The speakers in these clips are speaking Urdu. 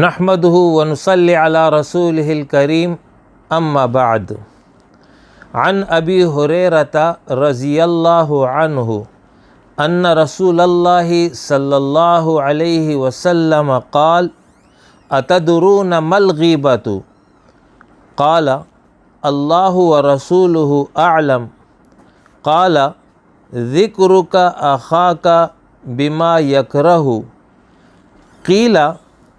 نحمده ونصلي على رسوله الكريم اما بعد عن ابي هريرة رضي الله عنه ان رسول الله صلى الله عليه وسلم قال اتدرون ما الغيبة قال الله ورسوله اعلم قال ذكرك اخاك بما يكره قيل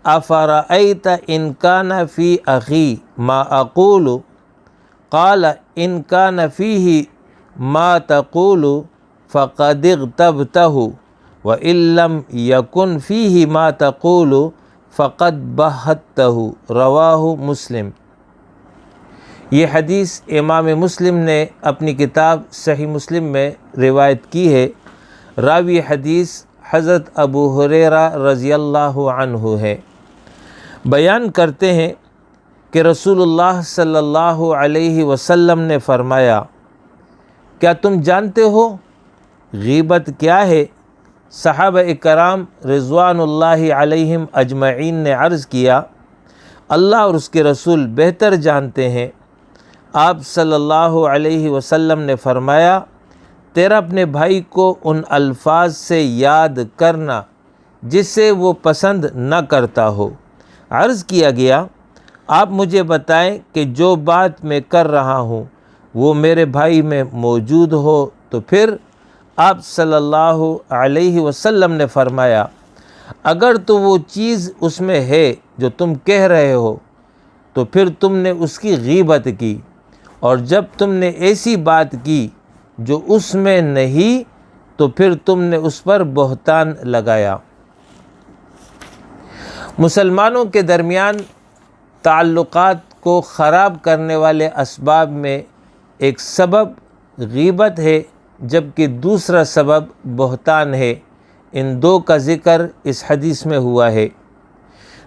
افرأيت ان كان في اخي ما اقول قال ان كان فيه ما تقول فقد اغتبته وان لم يكن فيه ما تقول فقد بهته رواہ مسلم۔ یہ حدیث امام مسلم نے اپنی کتاب صحیح مسلم میں روایت کی ہے۔ راوی حدیث حضرت ابو ہریرہ رضی اللہ عنہ ہے۔ بیان کرتے ہیں کہ رسول اللہ صلی اللہ علیہ وسلم نے فرمایا، کیا تم جانتے ہو غیبت کیا ہے؟ صحابہ اکرام رضوان اللہ علیہم اجمعین نے عرض کیا، اللہ اور اس کے رسول بہتر جانتے ہیں۔ آپ صلی اللہ علیہ وسلم نے فرمایا، تیرا اپنے بھائی کو ان الفاظ سے یاد کرنا جسے وہ پسند نہ کرتا ہو۔ عرض کیا گیا، آپ مجھے بتائیں کہ جو بات میں کر رہا ہوں وہ میرے بھائی میں موجود ہو تو پھر؟ آپ صلی اللہ علیہ وسلم نے فرمایا، اگر تو وہ چیز اس میں ہے جو تم کہہ رہے ہو تو پھر تم نے اس کی غیبت کی، اور جب تم نے ایسی بات کی جو اس میں نہیں تو پھر تم نے اس پر بہتان لگایا۔ مسلمانوں کے درمیان تعلقات کو خراب کرنے والے اسباب میں ایک سبب غیبت ہے، جبکہ دوسرا سبب بہتان ہے۔ ان دو کا ذکر اس حدیث میں ہوا ہے۔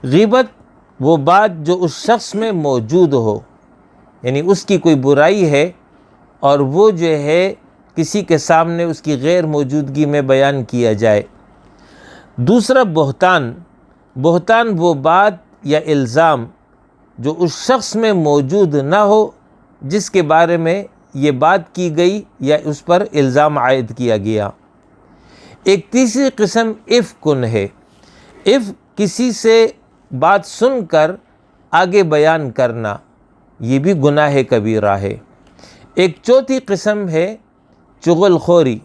غیبت وہ بات جو اس شخص میں موجود ہو، یعنی اس کی کوئی برائی ہے اور وہ جو ہے کسی کے سامنے اس کی غیر موجودگی میں بیان کیا جائے۔ دوسرا بہتان وہ بات یا الزام جو اس شخص میں موجود نہ ہو جس کے بارے میں یہ بات کی گئی یا اس پر الزام عائد کیا گیا۔ ایک تیسری قسم افکن ہے۔ کسی سے بات سن کر آگے بیان کرنا، یہ بھی گناہ کبیرہ ہے۔ ایک چوتھی قسم ہے چغل خوری،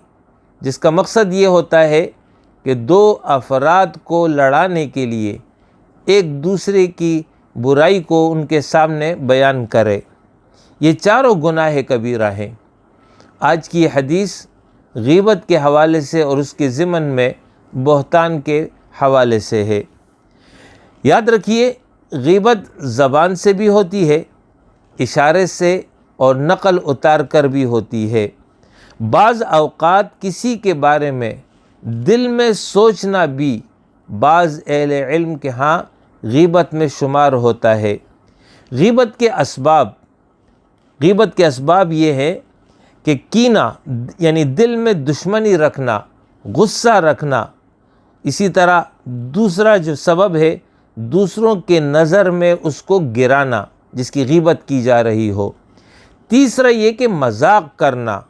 جس کا مقصد یہ ہوتا ہے کہ دو افراد کو لڑانے کے لیے ایک دوسرے کی برائی کو ان کے سامنے بیان کرے۔ یہ چاروں گناہ کبیرہ ہیں۔ آج کی حدیث غیبت کے حوالے سے اور اس کے ضمن میں بہتان کے حوالے سے ہے۔ یاد رکھیے، غیبت زبان سے بھی ہوتی ہے، اشارے سے اور نقل اتار کر بھی ہوتی ہے۔ بعض اوقات کسی کے بارے میں دل میں سوچنا بھی بعض اہل علم کے ہاں غیبت میں شمار ہوتا ہے۔ غیبت کے اسباب یہ ہے کہ کینہ، یعنی دل میں دشمنی رکھنا، غصہ رکھنا۔ اسی طرح دوسرا جو سبب ہے، دوسروں کے نظر میں اس کو گرانا جس کی غیبت کی جا رہی ہو۔ تیسرا یہ کہ مذاق کرنا۔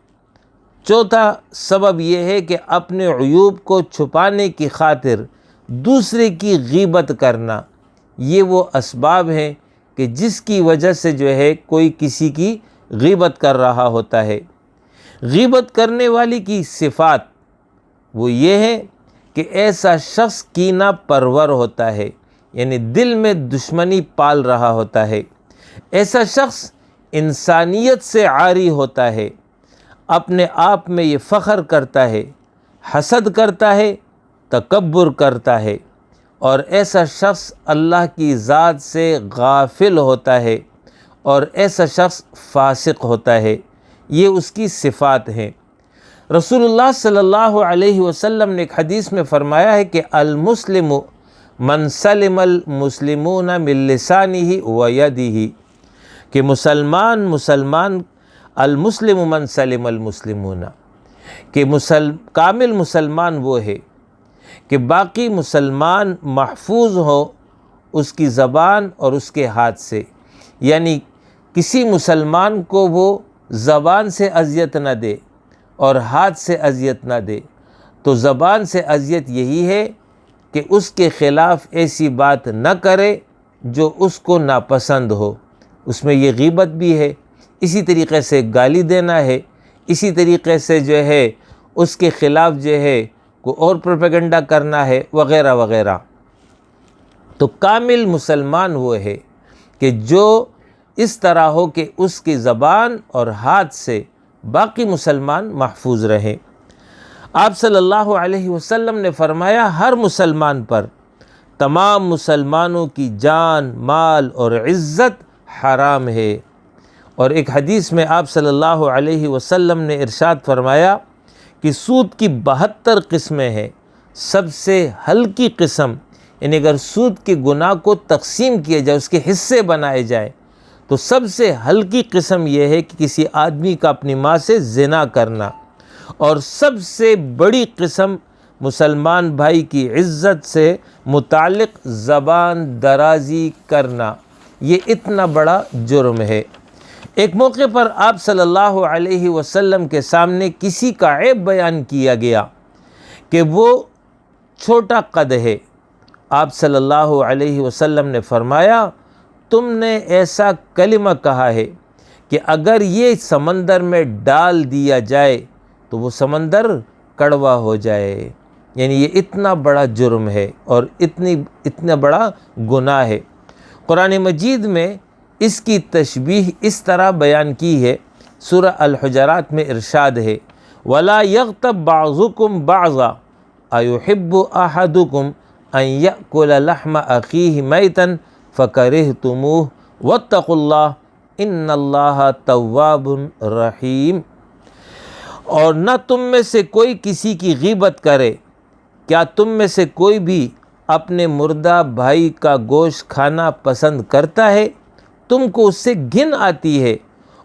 چوتھا سبب یہ ہے کہ اپنے عیوب کو چھپانے کی خاطر دوسرے کی غیبت کرنا۔ یہ وہ اسباب ہیں کہ جس کی وجہ سے جو ہے کوئی کسی کی غیبت کر رہا ہوتا ہے۔ غیبت کرنے والی کی صفات وہ یہ ہے کہ ایسا شخص کینہ پرور ہوتا ہے، یعنی دل میں دشمنی پال رہا ہوتا ہے۔ ایسا شخص انسانیت سے عاری ہوتا ہے، اپنے آپ میں یہ فخر کرتا ہے، حسد کرتا ہے، تکبر کرتا ہے، اور ایسا شخص اللہ کی ذات سے غافل ہوتا ہے، اور ایسا شخص فاسق ہوتا ہے۔ یہ اس کی صفات ہیں۔ رسول اللہ صلی اللہ علیہ وسلم نے ایک حدیث میں فرمایا ہے کہ المسلم من سلم المسلمون من لسانہ و یدہ، کہ مسلمان المسلم من سلم المسلمون، کہ کامل مسلمان وہ ہے کہ باقی مسلمان محفوظ ہوں اس کی زبان اور اس کے ہاتھ سے، یعنی کسی مسلمان کو وہ زبان سے اذیت نہ دے اور ہاتھ سے اذیت نہ دے۔ تو زبان سے اذیت یہی ہے کہ اس کے خلاف ایسی بات نہ کرے جو اس کو ناپسند ہو، اس میں یہ غیبت بھی ہے، اسی طریقے سے گالی دینا ہے، اسی طریقے سے جو ہے اس کے خلاف جو ہے کوئی اور پروپیگنڈا کرنا ہے وغیرہ وغیرہ۔ تو کامل مسلمان وہ ہے کہ جو اس طرح ہو کہ اس کی زبان اور ہاتھ سے باقی مسلمان محفوظ رہیں۔ آپ صلی اللہ علیہ وسلم نے فرمایا ہر مسلمان پر تمام مسلمانوں کی جان، مال اور عزت حرام ہے۔ اور ایک حدیث میں آپ صلی اللہ علیہ وسلم نے ارشاد فرمایا کہ سود کی 72 قسمیں ہیں، سب سے ہلکی قسم، یعنی اگر سود کے گناہ کو تقسیم کیا جائے، اس کے حصے بنائے جائیں، تو سب سے ہلکی قسم یہ ہے کہ کسی آدمی کا اپنی ماں سے زنا کرنا، اور سب سے بڑی قسم مسلمان بھائی کی عزت سے متعلق زبان درازی کرنا، یہ اتنا بڑا جرم ہے۔ ایک موقع پر آپ صلی اللہ علیہ وسلم کے سامنے کسی کا عیب بیان کیا گیا کہ وہ چھوٹا قد ہے۔ آپ صلی اللہ علیہ وسلم نے فرمایا تم نے ایسا کلمہ کہا ہے کہ اگر یہ سمندر میں ڈال دیا جائے تو وہ سمندر کڑوا ہو جائے، یعنی یہ اتنا بڑا جرم ہے اور اتنا بڑا گناہ ہے۔ قرآن مجید میں اس کی تشبیہ اس طرح بیان کی ہے، سورہ الحجرات میں ارشاد ہے وَلَا يَغْتَبْ بَعْضُكُمْ بَعْضًا أَيُحِبُّ أَحَدُكُمْ أَنْ يَأْكُلَ لَحْمَ أَخِيهِ مَيْتًا فَكَرِهْتُمُوهُ وَاتَّقُوا اللَّهَ إِنَّ اللَّهَ تَوَّابٌ رَحِيمٌ۔ اور نہ تم میں سے کوئی کسی کی غیبت کرے، کیا تم میں سے کوئی بھی اپنے مردہ بھائی کا گوشت کھانا پسند کرتا ہے؟ تم کو اس سے گھن آتی ہے،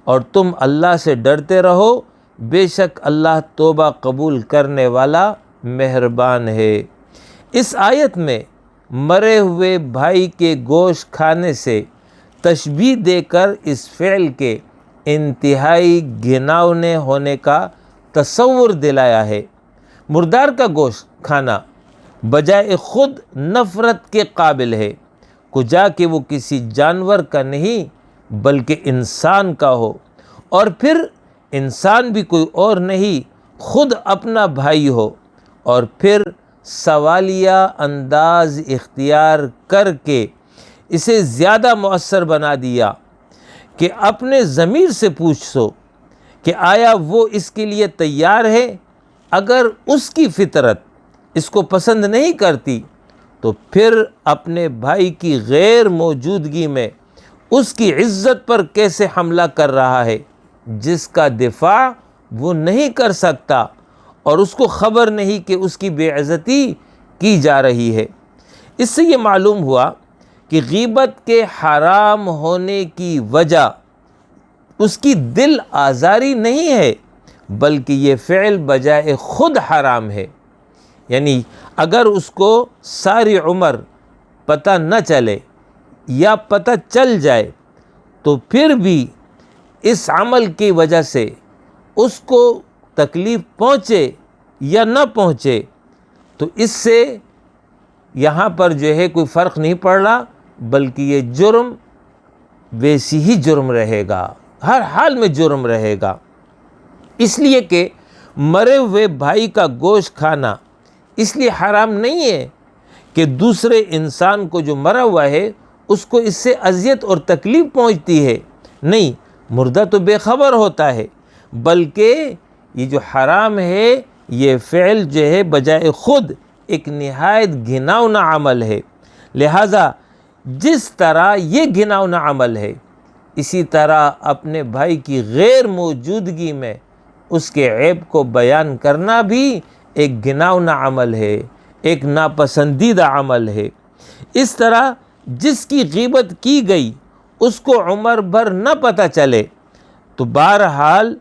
اور تم اللہ سے ڈرتے رہو، بے شک اللہ توبہ قبول کرنے والا مہربان ہے۔ اس آیت میں مرے ہوئے بھائی کے گوشت کھانے سے تشبیہ دے کر اس فعل کے انتہائی گھناؤنے ہونے کا تصور دلایا ہے۔ مردار کا گوشت کھانا بجائے خود نفرت کے قابل ہے، کجا کہ وہ کسی جانور کا نہیں بلکہ انسان کا ہو، اور پھر انسان بھی کوئی اور نہیں، خود اپنا بھائی ہو، اور پھر سوالیہ انداز اختیار کر کے اسے زیادہ مؤثر بنا دیا کہ اپنے ضمیر سے پوچھو کہ آیا وہ اس کے لیے تیار ہے؟ اگر اس کی فطرت اس کو پسند نہیں کرتی تو پھر اپنے بھائی کی غیر موجودگی میں اس کی عزت پر کیسے حملہ کر رہا ہے جس کا دفاع وہ نہیں کر سکتا اور اس کو خبر نہیں کہ اس کی بے عزتی کی جا رہی ہے۔ اس سے یہ معلوم ہوا کہ غیبت کے حرام ہونے کی وجہ اس کی دل آزاری نہیں ہے، بلکہ یہ فعل بجائے خود حرام ہے۔ یعنی اگر اس کو ساری عمر پتہ نہ چلے یا پتہ چل جائے تو پھر بھی اس عمل کی وجہ سے اس کو تکلیف پہنچے یا نہ پہنچے تو اس سے یہاں پر جو ہے کوئی فرق نہیں پڑ رہا، بلکہ یہ جرم ویسی ہی جرم رہے گا، ہر حال میں جرم رہے گا۔ اس لیے کہ مرے ہوئے بھائی کا گوشت کھانا اس لیے حرام نہیں ہے کہ دوسرے انسان کو جو مرا ہوا ہے اس کو اس سے اذیت اور تکلیف پہنچتی ہے، نہیں، مردہ تو بے خبر ہوتا ہے، بلکہ یہ جو حرام ہے یہ فعل جو ہے بجائے خود ایک نہایت گھناؤنا عمل ہے۔ لہٰذا جس طرح یہ گھناؤنا عمل ہے، اسی طرح اپنے بھائی کی غیر موجودگی میں اس کے عیب کو بیان کرنا بھی ایک گھناؤنا عمل ہے، ایک ناپسندیدہ عمل ہے۔ اس طرح جس کی غیبت کی گئی اس کو عمر بھر نہ پتہ چلے تو بہرحال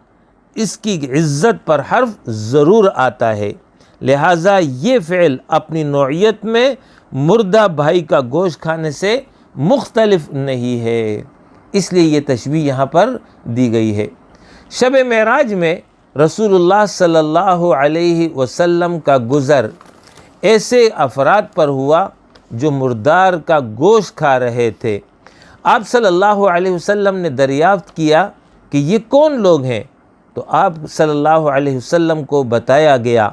اس کی عزت پر حرف ضرور آتا ہے، لہٰذا یہ فعل اپنی نوعیت میں مردہ بھائی کا گوشت کھانے سے مختلف نہیں ہے، اس لیے یہ تشبیہ یہاں پر دی گئی ہے۔ شب معراج میں رسول اللہ صلی اللہ علیہ وسلم کا گزر ایسے افراد پر ہوا جو مردار کا گوشت کھا رہے تھے۔ آپ صلی اللہ علیہ وسلم نے دریافت کیا کہ یہ کون لوگ ہیں؟ تو آپ صلی اللہ علیہ وسلم کو بتایا گیا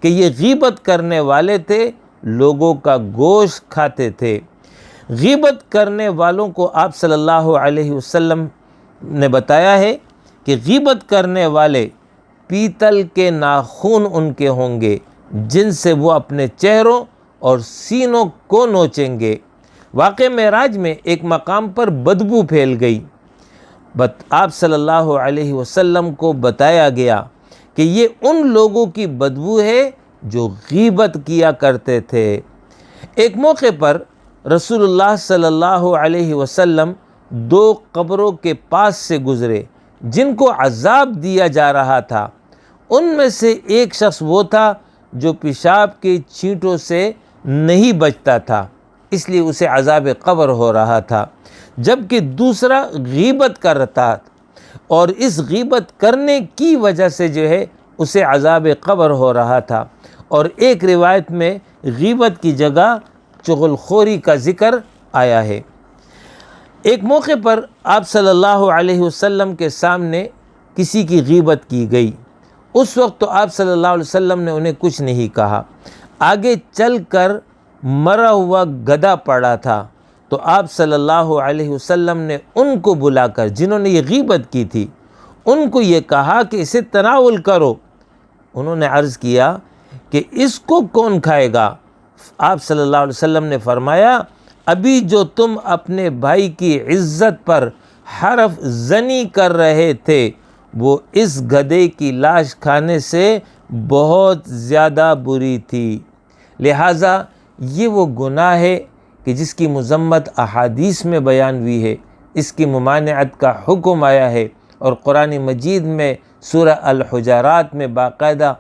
کہ یہ غیبت کرنے والے تھے، لوگوں کا گوشت کھاتے تھے۔ غیبت کرنے والوں کو آپ صلی اللہ علیہ وسلم نے بتایا ہے کہ غیبت کرنے والے پیتل کے ناخن ان کے ہوں گے جن سے وہ اپنے چہروں اور سینوں کو نوچیں گے۔ واقعہ معراج میں ایک مقام پر بدبو پھیل گئی۔ آپ صلی اللہ علیہ وسلم کو بتایا گیا کہ یہ ان لوگوں کی بدبو ہے جو غیبت کیا کرتے تھے۔ ایک موقع پر رسول اللہ صلی اللہ علیہ وسلم 2 قبروں کے پاس سے گزرے جن کو عذاب دیا جا رہا تھا۔ ان میں سے ایک شخص وہ تھا جو پیشاب کے چھینٹوں سے نہیں بچتا تھا، اس لیے اسے عذاب قبر ہو رہا تھا، جبکہ دوسرا غیبت کر رہا تھا اور اس غیبت کرنے کی وجہ سے اسے عذاب قبر ہو رہا تھا۔ اور ایک روایت میں غیبت کی جگہ چغل خوری کا ذکر آیا ہے۔ ایک موقع پر آپ صلی اللہ علیہ وسلم کے سامنے کسی کی غیبت کی گئی۔ اس وقت تو آپ صلی اللہ علیہ وسلم نے انہیں کچھ نہیں کہا۔ آگے چل کر مرا ہوا گدھا پڑا تھا تو آپ صلی اللہ علیہ وسلم نے ان کو بلا کر، جنہوں نے یہ غیبت کی تھی، ان کو یہ کہا کہ اسے تناول کرو۔ انہوں نے عرض کیا کہ اس کو کون کھائے گا؟ آپ صلی اللہ علیہ وسلم نے فرمایا، ابھی جو تم اپنے بھائی کی عزت پر حرف زنی کر رہے تھے وہ اس گدھے کی لاش کھانے سے بہت زیادہ بری تھی۔ لہٰذا یہ وہ گناہ ہے کہ جس کی مذمت احادیث میں بیان ہوئی ہے، اس کی ممانعت کا حکم آیا ہے، اور قرآن مجید میں سورہ الحجرات میں باقاعدہ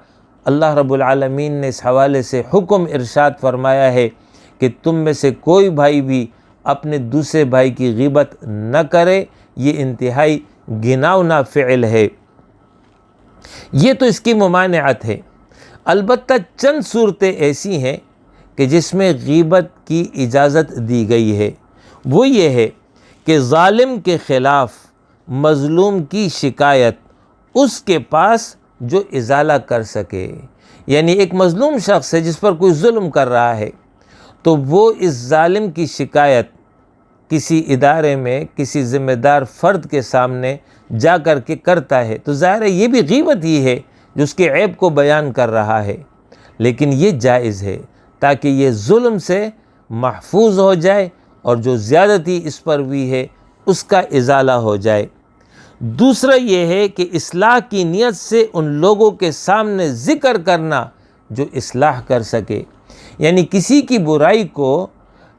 اللہ رب العالمین نے اس حوالے سے حکم ارشاد فرمایا ہے کہ تم میں سے کوئی بھائی بھی اپنے دوسرے بھائی کی غیبت نہ کرے، یہ انتہائی گھناؤنا فعل ہے۔ یہ تو اس کی ممانعت ہے۔ البتہ چند صورتیں ایسی ہیں کہ جس میں غیبت کی اجازت دی گئی ہے، وہ یہ ہے کہ ظالم کے خلاف مظلوم کی شکایت اس کے پاس جو ازالہ کر سکے، یعنی ایک مظلوم شخص ہے جس پر کوئی ظلم کر رہا ہے، تو وہ اس ظالم کی شکایت کسی ادارے میں کسی ذمہ دار فرد کے سامنے جا کر کے کرتا ہے، تو ظاہر ہے یہ بھی غیبت ہی ہے جو اس کے عیب کو بیان کر رہا ہے، لیکن یہ جائز ہے تاکہ یہ ظلم سے محفوظ ہو جائے اور جو زیادتی اس پر ہوئی ہے اس کا ازالہ ہو جائے۔ دوسرا یہ ہے کہ اصلاح کی نیت سے ان لوگوں کے سامنے ذکر کرنا جو اصلاح کر سکے، یعنی کسی کی برائی کو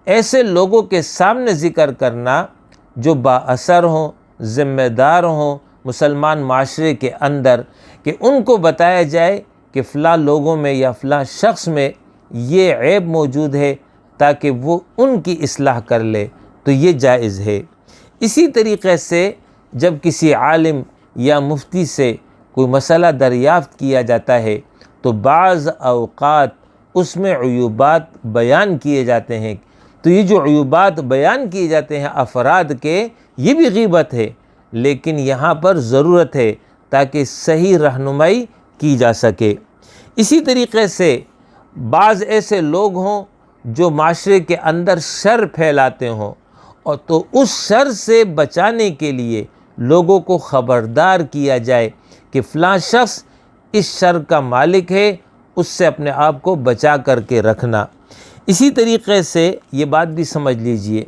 ایسے لوگوں کے سامنے ذکر کرنا جو با اثر ہوں، ذمہ دار ہوں مسلمان معاشرے کے اندر، کہ ان کو بتایا جائے کہ فلاں لوگوں میں یا فلاں شخص میں یہ عیب موجود ہے تاکہ وہ ان کی اصلاح کر لے، تو یہ جائز ہے۔ اسی طریقے سے جب کسی عالم یا مفتی سے کوئی مسئلہ دریافت کیا جاتا ہے تو بعض اوقات اس میں عیوبات بیان کیے جاتے ہیں، تو یہ جو عیوبات بیان کیے جاتے ہیں افراد کے، یہ بھی غیبت ہے، لیکن یہاں پر ضرورت ہے تاکہ صحیح رہنمائی کی جا سکے۔ اسی طریقے سے بعض ایسے لوگ ہوں جو معاشرے کے اندر شر پھیلاتے ہوں، اور تو اس شر سے بچانے کے لیے لوگوں کو خبردار کیا جائے کہ فلاں شخص اس شر کا مالک ہے، اس سے اپنے آپ کو بچا کر کے رکھنا۔ اسی طریقے سے یہ بات بھی سمجھ لیجئے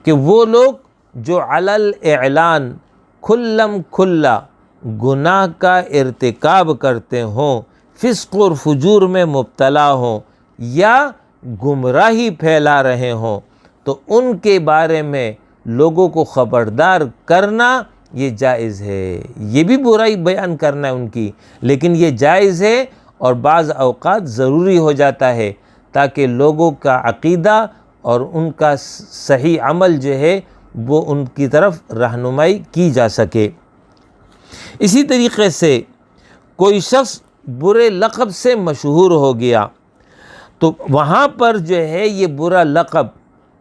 کہ وہ لوگ جو علی الاعلان کھلم کھلا گناہ کا ارتکاب کرتے ہوں، فسق اور فجور میں مبتلا ہوں یا گمراہی پھیلا رہے ہوں، تو ان کے بارے میں لوگوں کو خبردار کرنا یہ جائز ہے۔ یہ بھی برائی بیان کرنا ہے ان کی، لیکن یہ جائز ہے، اور بعض اوقات ضروری ہو جاتا ہے تاکہ لوگوں کا عقیدہ اور ان کا صحیح عمل جو ہے وہ ان کی طرف رہنمائی کی جا سکے۔ اسی طریقے سے کوئی شخص برے لقب سے مشہور ہو گیا تو وہاں پر جو ہے یہ برا لقب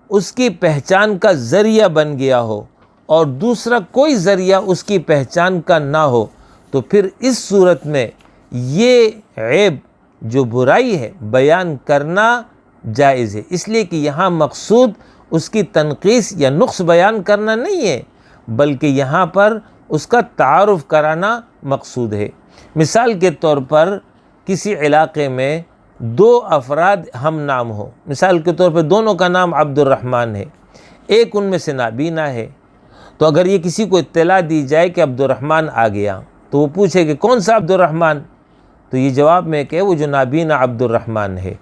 اس کی پہچان کا ذریعہ بن گیا ہو اور دوسرا کوئی ذریعہ اس کی پہچان کا نہ ہو، تو پھر اس صورت میں یہ عیب جو برائی ہے بیان کرنا جائز ہے، اس لیے کہ یہاں مقصود اس کی تنقیص یا نقص بیان کرنا نہیں ہے، بلکہ یہاں پر اس کا تعارف کرانا مقصود ہے۔ مثال کے طور پر کسی علاقے میں دو افراد ہم نام ہو، مثال کے طور پر دونوں کا نام عبد الرحمن ہے، ایک ان میں سے نابینا ہے، تو اگر یہ کسی کو اطلاع دی جائے کہ عبد الرحمن آ گیا تو وہ پوچھے کہ کون سا عبد الرحمن، تو یہ جواب میں کہ وہ جو نابینا عبد الرحمن ہے۔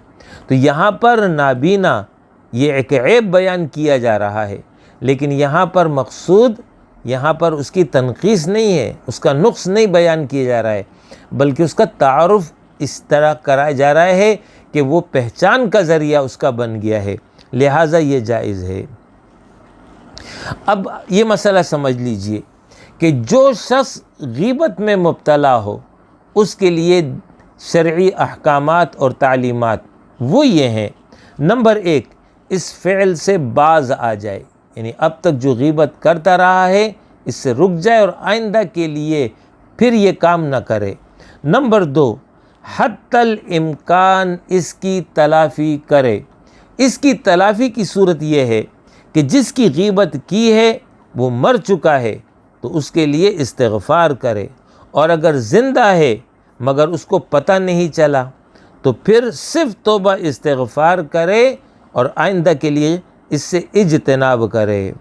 تو یہاں پر نابینا یہ ایک عیب بیان کیا جا رہا ہے، لیکن یہاں پر مقصود یہاں پر اس کی تنقیص نہیں ہے، اس کا نقص نہیں بیان کیا جا رہا ہے، بلکہ اس کا تعارف اس طرح کرایا جا رہا ہے کہ وہ پہچان کا ذریعہ اس کا بن گیا ہے، لہٰذا یہ جائز ہے۔ اب یہ مسئلہ سمجھ لیجئے کہ جو شخص غیبت میں مبتلا ہو اس کے لیے شرعی احکامات اور تعلیمات وہ یہ ہیں، نمبر 1، اس فعل سے باز آ جائے، یعنی اب تک جو غیبت کرتا رہا ہے اس سے رک جائے اور آئندہ کے لیے پھر یہ کام نہ کرے۔ نمبر 2، حتی الامکان اس کی تلافی کرے۔ اس کی تلافی کی صورت یہ ہے کہ جس کی غیبت کی ہے وہ مر چکا ہے تو اس کے لیے استغفار کرے، اور اگر زندہ ہے مگر اس کو پتہ نہیں چلا تو پھر صرف توبہ استغفار کرے اور آئندہ کے لیے اس سے اجتناب کرے۔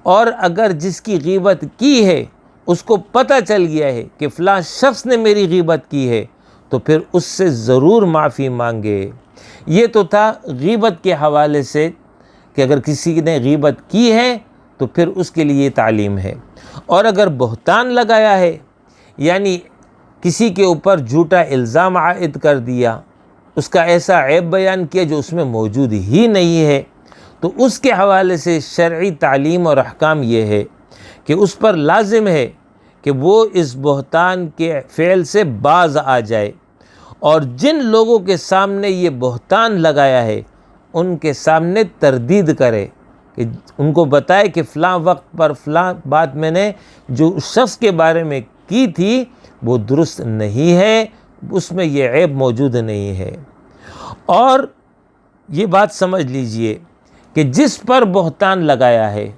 اور اگر جس کی غیبت کی ہے اس کو پتہ چل گیا ہے کہ فلاں شخص نے میری غیبت کی ہے تو پھر اس سے ضرور معافی مانگے۔ یہ تو تھا غیبت کے حوالے سے کہ اگر کسی نے غیبت کی ہے تو پھر اس کے لیے تعلیم ہے۔ اور اگر بہتان لگایا ہے، یعنی کسی کے اوپر جھوٹا الزام عائد کر دیا، اس کا ایسا عیب بیان کیا جو اس میں موجود ہی نہیں ہے، تو اس کے حوالے سے شرعی تعلیم اور احکام یہ ہے کہ اس پر لازم ہے کہ وہ اس بہتان کے فعل سے باز آ جائے، اور جن لوگوں کے سامنے یہ بہتان لگایا ہے ان کے سامنے تردید کرے، کہ ان کو بتائے کہ فلاں وقت پر فلاں بات میں نے جو اس شخص کے بارے میں کی تھی وہ درست نہیں ہے، اس میں یہ عیب موجود نہیں ہے۔ اور یہ بات سمجھ لیجئے کہ جس پر بہتان لگایا ہے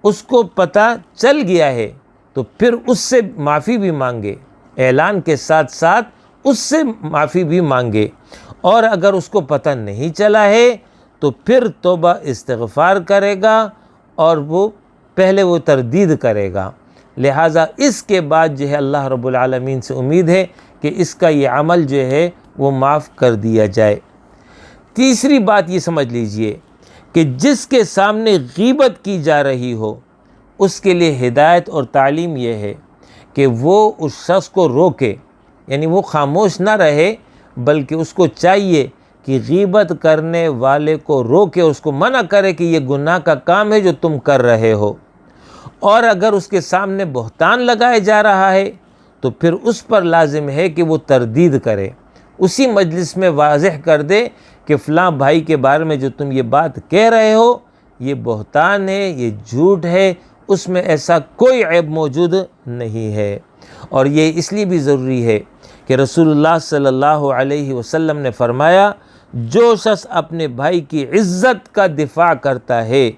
اس کو پتہ چل گیا ہے تو پھر اس سے معافی بھی مانگے، اعلان کے ساتھ ساتھ اس سے معافی بھی مانگے، اور اگر اس کو پتہ نہیں چلا ہے تو پھر توبہ استغفار کرے گا اور وہ پہلے وہ تردید کرے گا، لہٰذا اس کے بعد جو ہے اللہ رب العالمین سے امید ہے کہ اس کا یہ عمل جو ہے وہ معاف کر دیا جائے۔ تیسری بات یہ سمجھ لیجئے کہ جس کے سامنے غیبت کی جا رہی ہو اس کے لیے ہدایت اور تعلیم یہ ہے کہ وہ اس شخص کو روکے، یعنی وہ خاموش نہ رہے بلکہ اس کو چاہیے کہ غیبت کرنے والے کو روکے، اس کو منع کرے کہ یہ گناہ کا کام ہے جو تم کر رہے ہو۔ اور اگر اس کے سامنے بہتان لگائے جا رہا ہے تو پھر اس پر لازم ہے کہ وہ تردید کرے، اسی مجلس میں واضح کر دے کہ فلاں بھائی کے بارے میں جو تم یہ بات کہہ رہے ہو یہ بہتان ہے، یہ جھوٹ ہے، اس میں ایسا کوئی عیب موجود نہیں ہے۔ اور یہ اس لیے بھی ضروری ہے کہ رسول اللہ صلی اللہ علیہ وسلم نے فرمایا، جو شخص اپنے بھائی کی عزت کا دفاع کرتا ہے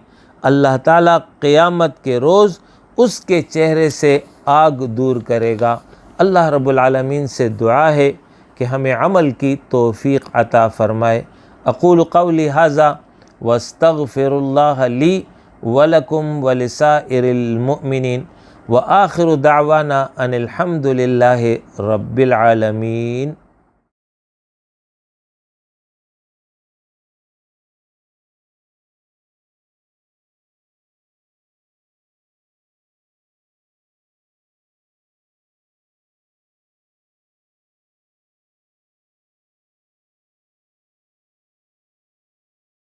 اللہ تعالیٰ قیامت کے روز اس کے چہرے سے آگ دور کرے گا۔ اللہ رب العالمین سے دعا ہے کہ ہمیں عمل کی توفیق عطا فرمائے۔ اقول قولی ھذا واستغفر اللہ لی ولکم ولسائر المؤمنین وآخر دعوانا ان الحمد للہ رب العالمین۔